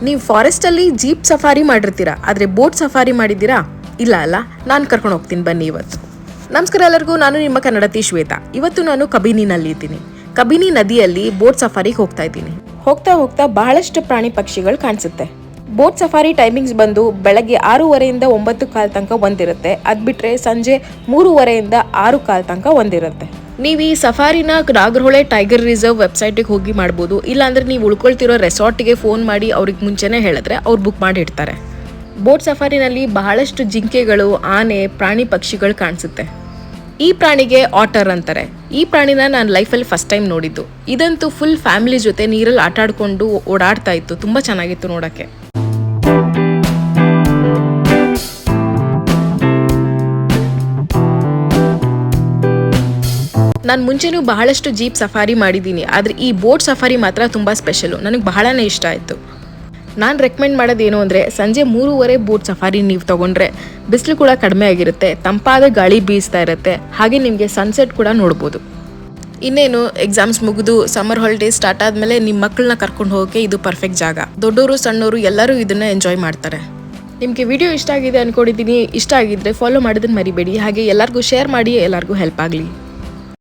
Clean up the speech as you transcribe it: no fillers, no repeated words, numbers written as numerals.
ನೀವು ಫಾರೆಸ್ಟಲ್ಲಿ jeep safari ಮಾಡಿರ್ತೀರಾ, ಆದರೆ boat safari ಮಾಡಿದ್ದೀರಾ? ಇಲ್ಲ ಅಲ್ಲ, ನಾನು ಕರ್ಕೊಂಡು ಹೋಗ್ತೀನಿ ಬನ್ನಿ ಇವತ್ತು. ನಮಸ್ಕಾರ ಎಲ್ಲರಿಗೂ, ನಾನು ನಿಮ್ಮ ಕನ್ನಡತಿ ಶ್ವೇತಾ. ಇವತ್ತು ನಾನು ಕಬಿನಿನಲ್ಲಿ ಇದ್ದೀನಿ. ಕಬಿನಿ ನದಿಯಲ್ಲಿ ಬೋಟ್ ಸಫಾರಿಗೆ ಹೋಗ್ತಾ ಇದ್ದೀನಿ. ಹೋಗ್ತಾ ಹೋಗ್ತಾ ಬಹಳಷ್ಟು ಪ್ರಾಣಿ ಪಕ್ಷಿಗಳು ಕಾಣಿಸುತ್ತೆ. ಬೋಟ್ ಸಫಾರಿ ಟೈಮಿಂಗ್ಸ್ ಬಂದು ಬೆಳಗ್ಗೆ 6:30 9:15 ತನಕ ಒಂದಿರುತ್ತೆ. ಅದು ಬಿಟ್ಟರೆ ಸಂಜೆ 3:30 6:15 ತನಕ ಒಂದಿರುತ್ತೆ. ನೀವು ಈ ಸಫಾರಿನ ನಾಗರಹೊಳೆ ಟೈಗರ್ ರಿಸರ್ವ್ ವೆಬ್ಸೈಟಿಗೆ ಹೋಗಿ ಮಾಡ್ಬೋದು. ಇಲ್ಲಾಂದ್ರೆ ನೀವು ಉಳ್ಕೊಳ್ತಿರೋ ರೆಸಾರ್ಟಿಗೆ ಫೋನ್ ಮಾಡಿ ಅವ್ರಿಗೆ ಮುಂಚೆನೇ ಹೇಳಿದ್ರೆ ಅವ್ರು ಬುಕ್ ಮಾಡಿ ಇಡ್ತಾರೆ. ಬೋಟ್ ಸಫಾರಿನಲ್ಲಿ ಬಹಳಷ್ಟು ಜಿಂಕೆಗಳು, ಆನೆ, ಪ್ರಾಣಿ ಪಕ್ಷಿಗಳು ಕಾಣಿಸುತ್ತೆ. ಈ ಪ್ರಾಣಿಗೆ ಆಟರ್ ಅಂತಾರೆ. ಈ ಪ್ರಾಣಿನ ನಾನು ಲೈಫಲ್ಲಿ ಫಸ್ಟ್ ಟೈಮ್ ನೋಡಿದ್ದು. ಇದಂತೂ ಫುಲ್ ಫ್ಯಾಮಿಲಿ ಜೊತೆ ನೀರಲ್ಲಿ ಆಟ ಆಡ್ಕೊಂಡು ಓಡಾಡ್ತಾ ಇತ್ತು. ತುಂಬ ಚೆನ್ನಾಗಿತ್ತು ನೋಡೋಕ್ಕೆ. ನಾನು ಮುಂಚೆನೂ ಬಹಳಷ್ಟು ಜೀಪ್ ಸಫಾರಿ ಮಾಡಿದ್ದೀನಿ, ಆದರೆ ಈ ಬೋಟ್ ಸಫಾರಿ ಮಾತ್ರ ತುಂಬ ಸ್ಪೆಷಲು. ನನಗೆ ಬಹಳನೇ ಇಷ್ಟ ಆಯಿತು. ನಾನು ರೆಕಮೆಂಡ್ ಮಾಡೋದೇನು ಅಂದರೆ, ಸಂಜೆ 3:30 ಬೋಟ್ ಸಫಾರಿ ನೀವು ತೊಗೊಂಡ್ರೆ ಬಿಸಿಲು ಕೂಡ ಕಡಿಮೆ ಆಗಿರುತ್ತೆ, ತಂಪಾದ ಗಾಳಿ ಬೀಸ್ತಾ ಇರುತ್ತೆ, ಹಾಗೆ ನಿಮಗೆ ಸನ್ಸೆಟ್ ಕೂಡ ನೋಡ್ಬೋದು. ಇನ್ನೇನು ಎಕ್ಸಾಮ್ಸ್ ಮುಗಿದು ಸಮ್ಮರ್ ಹಾಲಿಡೇಸ್ ಸ್ಟಾರ್ಟ್ ಆದಮೇಲೆ ನಿಮ್ಮ ಮಕ್ಕಳನ್ನ ಕರ್ಕೊಂಡು ಹೋಗೋಕ್ಕೆ ಇದು ಪರ್ಫೆಕ್ಟ್ ಜಾಗ. ದೊಡ್ಡವರು ಸಣ್ಣವರು ಎಲ್ಲರೂ ಇದನ್ನು ಎಂಜಾಯ್ ಮಾಡ್ತಾರೆ. ನಿಮಗೆ ವಿಡಿಯೋ ಇಷ್ಟ ಆಗಿದೆ ಅಂದ್ಕೊಂಡಿದ್ದೀನಿ. ಇಷ್ಟ ಆಗಿದ್ದರೆ ಫಾಲೋ ಮಾಡೋದನ್ನು ಮರಿಬೇಡಿ. ಹಾಗೆ ಎಲ್ಲರಿಗೂ ಶೇರ್ ಮಾಡಿ, ಎಲ್ಲರಿಗೂ ಹೆಲ್ಪ್ ಆಗಲಿ.